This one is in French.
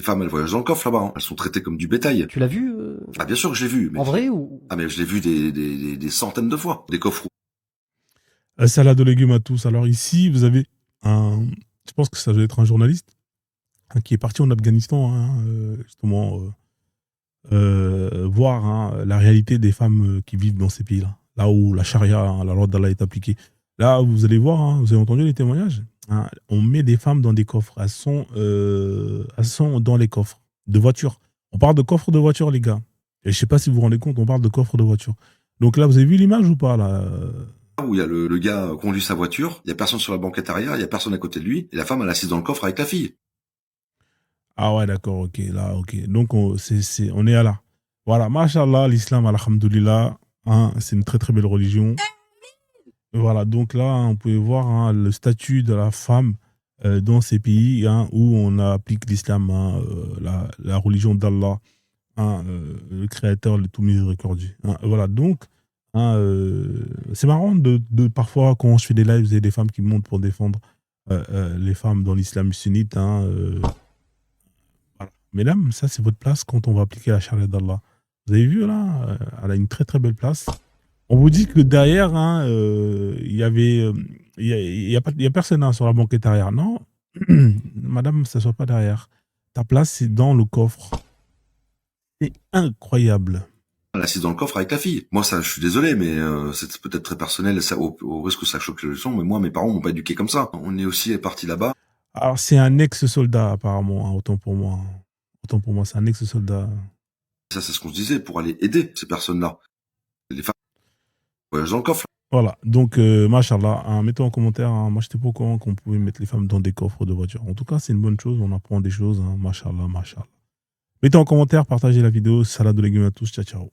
femmes, elles voyagent dans le coffre là-bas. Hein. Elles sont traitées comme du bétail. Tu l'as vu Ah bien sûr que je l'ai vu. Mais en vrai ou... Ah mais je l'ai vu des centaines de fois. Des coffres. Salade de légumes à tous. Alors ici, vous avez un... Je pense que ça doit être un journaliste hein, qui est parti en Afghanistan, hein, justement, voir hein, la réalité des femmes qui vivent dans ces pays-là. Là où la charia, hein, la loi d'Allah est appliquée. Là, vous allez voir, hein, vous avez entendu les témoignages. Hein, on met des femmes dans des coffres. Elles sont dans les coffres de voitures. On parle de coffres de voitures, les gars. Et je sais pas si vous vous rendez compte, on parle de coffres de voitures. Donc là, vous avez vu l'image ou pas là Où il y a le gars conduit sa voiture, il y a personne sur la banquette arrière, il y a personne à côté de lui, et la femme elle est assise dans le coffre avec la fille. Ah ouais, d'accord, ok, là, ok. Donc on est à là. Voilà, mashallah, l'islam, alhamdoulilah, hein, c'est une très très belle religion. Voilà, donc là, on pouvait voir hein, le statut de la femme dans ces pays hein, où on applique l'islam, hein, la religion d'Allah, hein, le créateur, le tout miséricordieux. Hein. Voilà, donc, hein, c'est marrant de parfois, quand je fais des lives, il y a des femmes qui montent pour défendre les femmes dans l'islam sunnite. Hein, voilà. Mesdames, ça, c'est votre place quand on va appliquer la charia d'Allah. Vous avez vu, là, elle a une très très belle place. On vous dit que derrière, hein, il y avait, il y a personne hein, sur la banquette arrière. Non, madame, ne s'assoit pas derrière. Ta place, c'est dans le coffre. C'est incroyable. Elle est assise dans le coffre avec la fille. Moi, ça, je suis désolé, mais c'est peut-être très personnel, ça, au risque que ça choque les gens, mais moi, mes parents m'ont pas éduqué comme ça. On est aussi parti là-bas. Alors, c'est un ex-soldat, apparemment, hein, autant pour moi. Autant pour moi, c'est un ex-soldat. Ça, c'est ce qu'on se disait, pour aller aider ces personnes-là. Les femmes voyagent dans le coffre. Voilà, donc, machallah, hein, mettez en commentaire, hein, moi, j'étais pas au courant qu'on pouvait mettre les femmes dans des coffres de voiture. En tout cas, c'est une bonne chose, on apprend des choses, hein, machallah, machallah. Mettez en commentaire, partagez la vidéo, salade de légumes à tous, ciao, ciao.